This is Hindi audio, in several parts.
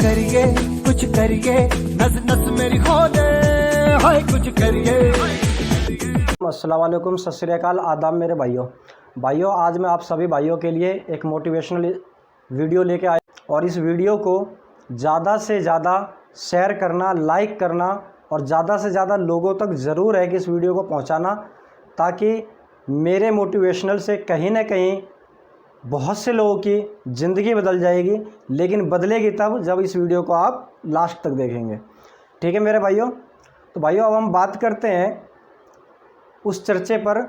कुछ करिए नस नस मेरी खोले, हाय कुछ करिए। अस्सलाम वालेकुम, सत श्री अकाल, आदाब मेरे भाइयों। आज मैं आप सभी भाइयों के लिए एक मोटिवेशनल वीडियो लेके आया और इस वीडियो को ज़्यादा से ज़्यादा शेयर करना, लाइक करना और ज़्यादा से ज़्यादा लोगों तक ज़रूर है कि इस वीडियो को पहुंचाना, ताकि मेरे मोटिवेशनल से कहीं ना कहीं बहुत से लोगों की ज़िंदगी बदल जाएगी। लेकिन बदलेगी तब जब इस वीडियो को आप लास्ट तक देखेंगे। ठीक है मेरे भाइयों। तो भाइयों, अब हम बात करते हैं उस चर्चे पर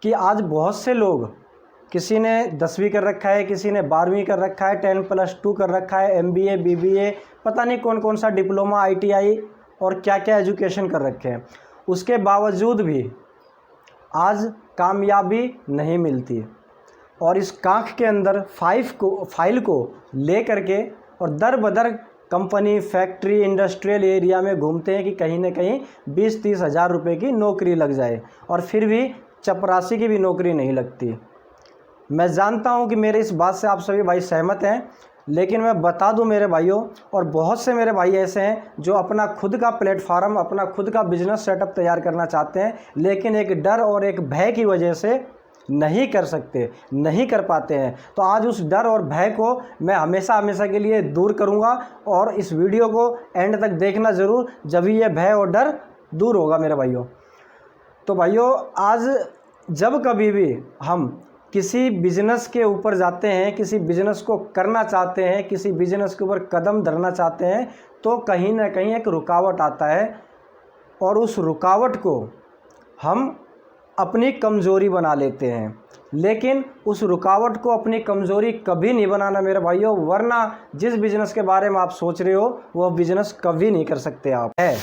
कि आज बहुत से लोग, किसी ने 10वीं कर रखा है, किसी ने 12वीं कर रखा है, 10+2 कर रखा है, MBA BBA, पता नहीं कौन कौन सा डिप्लोमा ITI और क्या क्या एजुकेशन कर रखे हैं, उसके बावजूद भी आज कामयाबी नहीं मिलती। और इस कांख के अंदर फाइल को ले करके और दर बदर कंपनी, फैक्ट्री, इंडस्ट्रियल एरिया में घूमते हैं कि कहीं ना कहीं 20-30 हज़ार रुपये की नौकरी लग जाए, और फिर भी चपरासी की भी नौकरी नहीं लगती। मैं जानता हूं कि मेरे इस बात से आप सभी भाई सहमत हैं, लेकिन मैं बता दूं मेरे भाइयों, और बहुत से मेरे भाई ऐसे हैं जो अपना खुद का प्लेटफार्म, अपना खुद का बिजनेस सेटअप तैयार करना चाहते हैं, लेकिन एक डर और एक भय की वजह से नहीं कर सकते, नहीं कर पाते हैं। तो आज उस डर और भय को मैं हमेशा हमेशा के लिए दूर करूंगा, और इस वीडियो को एंड तक देखना ज़रूर, जब ये भय और डर दूर होगा मेरे भाइयों। तो भाइयों, आज जब कभी भी हम किसी बिज़नेस के ऊपर जाते हैं, किसी बिज़नेस को करना चाहते हैं, किसी बिज़नेस के ऊपर कदम धरना चाहते हैं, तो कहीं ना कहीं एक रुकावट आता है, और उस रुकावट को हम अपनी कमज़ोरी बना लेते हैं। लेकिन उस रुकावट को अपनी कमज़ोरी कभी नहीं बनाना मेरे भाइयों, वरना जिस बिज़नेस के बारे में आप सोच रहे हो वह बिज़नेस कभी नहीं कर सकते आप। है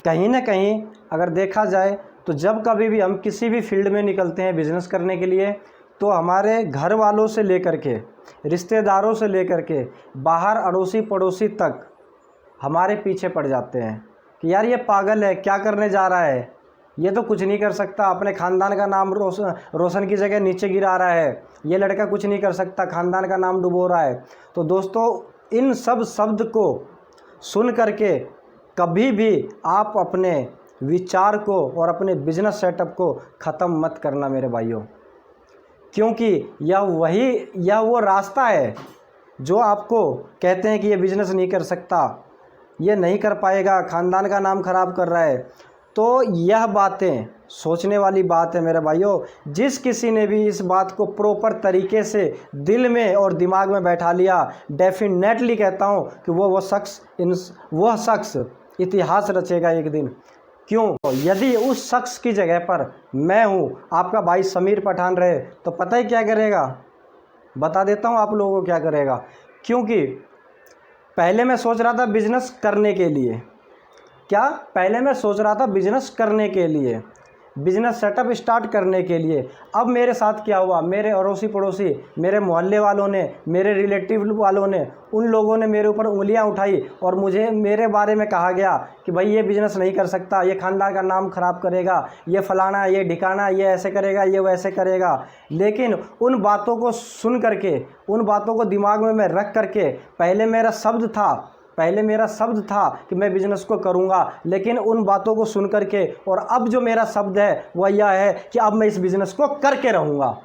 कहीं ना कहीं अगर देखा जाए तो जब कभी भी हम किसी भी फील्ड में निकलते हैं बिज़नेस करने के लिए, तो हमारे घर वालों से लेकर के, रिश्तेदारों से लेकर के, बाहर अड़ोसी पड़ोसी तक हमारे पीछे पड़ जाते हैं कि यार ये पागल है, क्या करने जा रहा है, ये तो कुछ नहीं कर सकता, अपने ख़ानदान का नाम रोशन की जगह नीचे गिरा रहा है, ये लड़का कुछ नहीं कर सकता, ख़ानदान का नाम डुबो रहा है। तो दोस्तों, इन सब शब्द को सुन करके कभी भी आप अपने विचार को और अपने बिजनेस सेटअप को ख़त्म मत करना मेरे भाइयों, क्योंकि यह वो रास्ता है जो आपको कहते हैं कि ये बिज़नेस नहीं कर सकता, ये नहीं कर पाएगा, ख़ानदान का नाम ख़राब कर रहा है। तो यह बातें सोचने वाली बात है मेरे भाइयों। जिस किसी ने भी इस बात को प्रॉपर तरीके से दिल में और दिमाग में बैठा लिया, डेफिनेटली कहता हूँ कि वह शख्स इतिहास रचेगा एक दिन। क्यों? यदि उस शख्स की जगह पर मैं हूँ, आपका भाई समीर पठान रहे, तो पता ही क्या करेगा, बता देता हूँ आप लोगों को क्या करेगा। क्योंकि पहले मैं सोच रहा था बिज़नेस करने के लिए, पहले मैं सोच रहा था बिज़नेस करने के लिए, बिज़नेस सेटअप स्टार्ट करने के लिए। अब मेरे साथ क्या हुआ, मेरे अड़ोसी पड़ोसी, मेरे मोहल्ले वालों ने, मेरे रिलेटिव वालों ने, उन लोगों ने मेरे ऊपर उंगलियां उठाई और मेरे बारे में कहा गया कि भाई ये बिज़नेस नहीं कर सकता, ये ख़ानदान का नाम ख़राब करेगा, ये फलाना, ये ढिकाना, ये ऐसे करेगा, ये वैसे करेगा। लेकिन उन बातों को सुन करके, उन बातों को दिमाग में मैं रख करके, पहले मेरा शब्द था कि मैं बिज़नेस को करूंगा, लेकिन उन बातों को सुन करके, और अब जो मेरा शब्द है वह यह है कि अब मैं इस बिज़नेस को करके रहूंगा।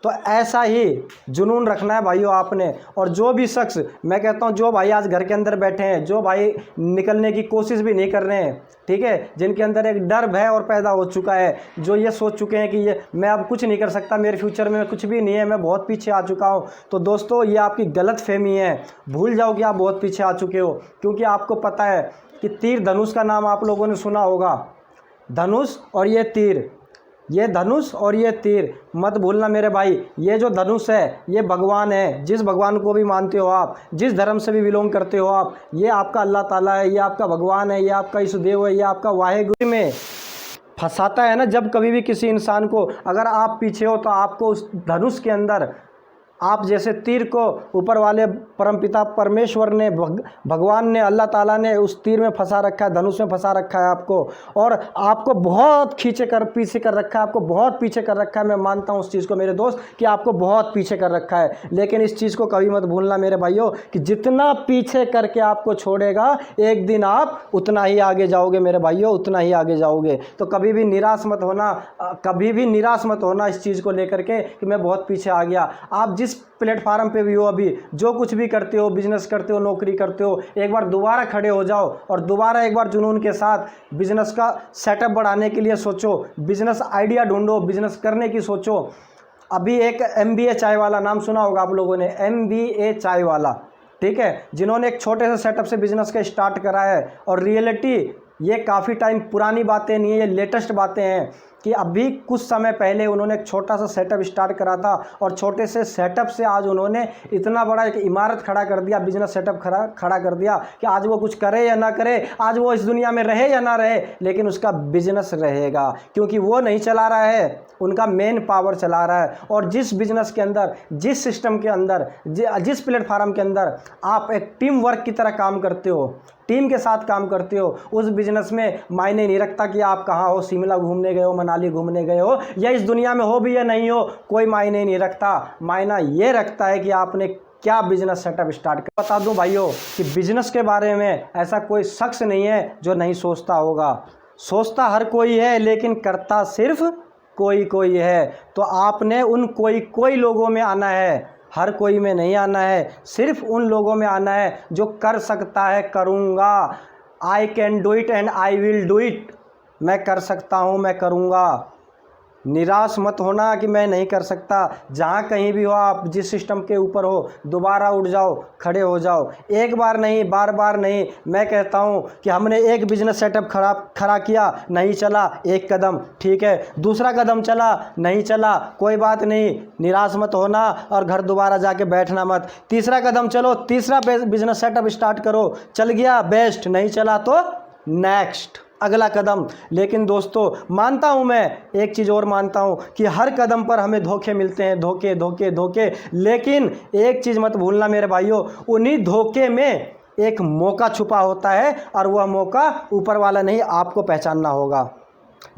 तो ऐसा ही जुनून रखना है भाइयों आपने। और जो भी शख्स, मैं कहता हूं, जो भाई आज घर के अंदर बैठे हैं, जो भाई निकलने की कोशिश भी नहीं कर रहे हैं, ठीक है, जिनके अंदर एक डर भय और पैदा हो चुका है, जो ये सोच चुके हैं कि ये मैं अब कुछ नहीं कर सकता, मेरे फ्यूचर में कुछ भी नहीं है, मैं बहुत पीछे आ चुका हूँ, तो दोस्तों ये आपकी गलत फहमी है। भूल जाओ कि आप बहुत पीछे आ चुके हो, क्योंकि आपको पता है कि तीर धनुष का नाम आप लोगों ने सुना होगा। धनुष और ये तीर, ये धनुष और ये तीर मत भूलना मेरे भाई। ये जो धनुष है ये भगवान है, जिस भगवान को भी मानते हो आप, जिस धर्म से भी बिलोंग करते हो आप, ये आपका अल्लाह ताला है, ये आपका भगवान है, ये आपका ईशुदेव है, ये आपका वाहेगुरु में फंसाता है ना जब कभी भी किसी इंसान को। अगर आप पीछे हो तो आपको उस धनुष के अंदर आप जैसे तीर को ऊपर वाले परमपिता परमेश्वर ने भगवान ने अल्लाह ताला ने उस तीर में फंसा रखा है, धनुष में फंसा रखा है आपको, और आपको बहुत खींचे कर पीछे कर रखा है, आपको बहुत पीछे कर रखा है। मैं मानता हूँ उस चीज़ को मेरे दोस्त कि आपको बहुत पीछे कर रखा है, लेकिन इस चीज़ को कभी मत भूलना मेरे भाइयों कि जितना पीछे करके आपको छोड़ेगा एक दिन आप उतना ही आगे जाओगे मेरे भाइयों, उतना ही आगे जाओगे। तो कभी भी निराश मत होना, कभी भी निराश मत होना इस चीज़ को लेकर के कि मैं बहुत पीछे आ गया। आप जिस प्लेटफार्म पे भी हो, अभी जो कुछ भी करते हो, बिजनेस करते हो, नौकरी करते हो, एक बार दोबारा खड़े हो जाओ और दोबारा एक बार जुनून के साथ बिजनेस का सेटअप बढ़ाने के लिए सोचो, बिजनेस आइडिया ढूंढो, बिजनेस करने की सोचो। अभी एक MBA चाय वाला नाम सुना होगा आप लोगों ने, MBA चाय वाला, ठीक है, जिन्होंने एक छोटे से सेटअप से बिजनेस का स्टार्ट करा है। और रियलिटी ये काफ़ी टाइम पुरानी बातें नहीं है, ये लेटेस्ट बातें हैं कि अभी कुछ समय पहले उन्होंने एक छोटा सा सेटअप स्टार्ट करा था और छोटे से सेटअप से आज उन्होंने इतना बड़ा एक इमारत खड़ा कर दिया, बिजनेस सेटअप खड़ा कर दिया कि आज वो कुछ करे या ना करे, आज वो इस दुनिया में रहे या ना रहे, लेकिन उसका बिजनेस रहेगा, क्योंकि वो नहीं चला रहा है, उनका मेन पावर चला रहा है। और जिस बिजनेस के अंदर, जिस सिस्टम के अंदर, जिस प्लेटफार्म के अंदर आप एक टीम वर्क की तरह काम करते हो, टीम के साथ काम करते हो, उस बिजनेस में मायने नहीं रखता कि आप कहाँ हो, शिमला घूमने गए हो, मनाली घूमने गए हो, या इस दुनिया में हो भी या नहीं हो, कोई मायने नहीं रखता। मायना ये रखता है कि आपने क्या बिजनेस सेटअप स्टार्ट कर। बता दूं भाइयों कि बिजनेस के बारे में ऐसा कोई शख्स नहीं है जो नहीं सोचता होगा। सोचता हर कोई है, लेकिन करता सिर्फ कोई कोई है। तो आपने उन कोई लोगों में आना है, हर कोई में नहीं आना है, सिर्फ उन लोगों में आना है जो कर सकता है, करूँगा, I can do it and I will do it, मैं कर सकता हूँ, मैं करूँगा। निराश मत होना कि मैं नहीं कर सकता। जहाँ कहीं भी हो आप, जिस सिस्टम के ऊपर हो, दोबारा उठ जाओ, खड़े हो जाओ। एक बार नहीं, बार बार नहीं। मैं कहता हूँ कि हमने एक बिजनेस सेटअप खड़ा किया, नहीं चला, एक कदम ठीक है, दूसरा कदम चला, नहीं चला, कोई बात नहीं, निराश मत होना और घर दोबारा जाके बैठना मत। तीसरा कदम चलो, तीसरा बिजनेस सेटअप स्टार्ट करो, चल गया बेस्ट, नहीं चला तो नेक्स्ट, अगला कदम। लेकिन दोस्तों मानता हूँ, मैं एक चीज़ और मानता हूँ कि हर कदम पर हमें धोखे मिलते हैं, धोखे धोखे धोखे। लेकिन एक चीज़ मत भूलना मेरे भाइयों, उन्हीं धोखे में एक मौका छुपा होता है, और वह मौका ऊपर वाला नहीं, आपको पहचानना होगा।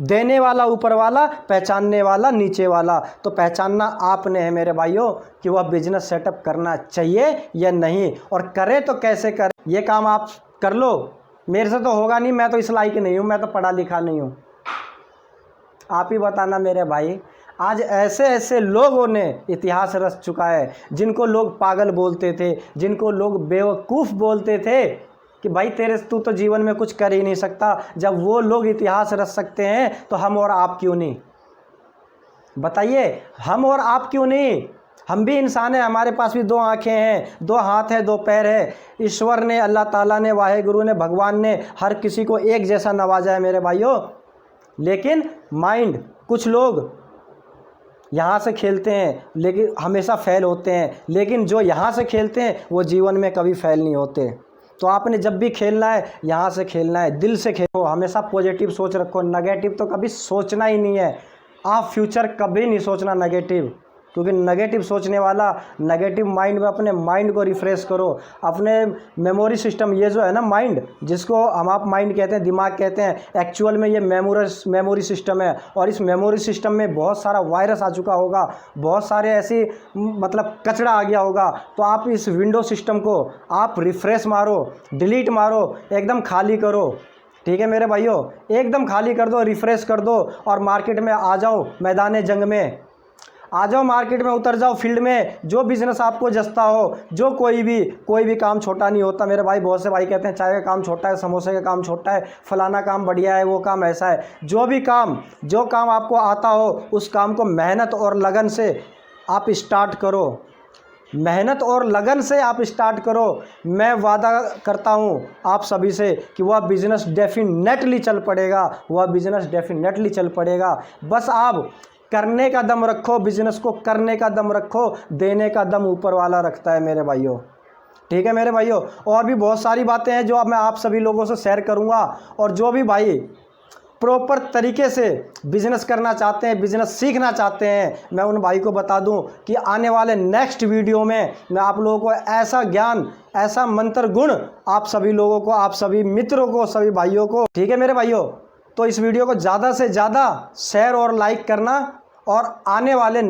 देने वाला ऊपर वाला, पहचानने वाला नीचे वाला। तो पहचानना आपने है मेरे भाइयों कि वह बिजनेस सेटअप करना चाहिए या नहीं, और करे तो कैसे करें। ये काम आप कर लो, मेरे से तो होगा नहीं, मैं तो इस लायक नहीं हूँ, मैं तो पढ़ा लिखा नहीं हूँ। आप ही बताना मेरे भाई। आज ऐसे ऐसे लोगों ने इतिहास रच चुका है, जिनको लोग पागल बोलते थे, जिनको लोग बेवकूफ़ बोलते थे कि भाई तू तो जीवन में कुछ कर ही नहीं सकता। जब वो लोग इतिहास रच सकते हैं तो हम और आप क्यों नहीं? बताइए, हम और आप क्यों नहीं? हम भी इंसान हैं, हमारे पास भी दो आंखें हैं, दो हाथ हैं, दो पैर है। ईश्वर ने, अल्लाह ताला ने, वाहेगुरु ने, भगवान ने हर किसी को एक जैसा नवाजा है मेरे भाइयों। लेकिन माइंड, कुछ लोग यहाँ से खेलते हैं लेकिन हमेशा फेल होते हैं, लेकिन जो यहाँ से खेलते हैं वो जीवन में कभी फेल नहीं होते। तो आपने जब भी खेलना है, यहाँ से खेलना है, दिल से खेलो, हमेशा पॉजिटिव सोच रखो, नेगेटिव तो कभी सोचना ही नहीं है। आप फ्यूचर कभी नहीं सोचना नेगेटिव, क्योंकि नेगेटिव सोचने वाला, नेगेटिव माइंड में अपने माइंड को रिफ़्रेश करो। अपने मेमोरी सिस्टम, ये जो है ना माइंड, जिसको हम आप माइंड कहते हैं, दिमाग कहते हैं, एक्चुअल में ये मेमोरी सिस्टम है। और इस मेमोरी सिस्टम में बहुत सारा वायरस आ चुका होगा, बहुत सारे ऐसी मतलब कचरा आ गया होगा। तो आप इस विंडो सिस्टम को आप रिफ़्रेश मारो, डिलीट मारो, एकदम खाली करो। ठीक है मेरे भाइयों, एकदम खाली कर दो, रिफ़्रेश कर दो, और मार्केट में आ जाओ, मैदान जंग में आ जाओ, मार्केट में उतर जाओ, फील्ड में। जो बिज़नेस आपको जसता हो, जो कोई भी काम छोटा नहीं होता मेरे भाई। बहुत से भाई कहते हैं चाय का काम छोटा है, समोसे का काम छोटा है, फलाना काम बढ़िया है, वो काम ऐसा है। जो काम आपको आता हो, उस काम को मेहनत और लगन से आप स्टार्ट करो, मेहनत और लगन से आप स्टार्ट करो। मैं वादा करता हूँ आप सभी से कि वह बिज़नेस डेफिनेटली चल पड़ेगा, वह बिज़नेस डेफिनेटली चल पड़ेगा। बस आप करने का दम रखो, बिजनेस को करने का दम रखो, देने का दम ऊपर वाला रखता है मेरे भाइयों। ठीक है मेरे भाइयों, और भी बहुत सारी बातें हैं जो अब मैं आप सभी लोगों से शेयर करूंगा। और जो भी भाई प्रॉपर तरीके से बिजनेस करना चाहते हैं, बिजनेस सीखना चाहते हैं, मैं उन भाई को बता दूं कि आने वाले नेक्स्ट वीडियो में मैं आप लोगों को ऐसा ज्ञान, ऐसा मंत्र गुण आप सभी लोगों को, आप सभी मित्रों को, सभी भाइयों को, ठीक है मेरे भाइयों। तो इस वीडियो को ज़्यादा से ज़्यादा शेयर और लाइक करना और आने वाले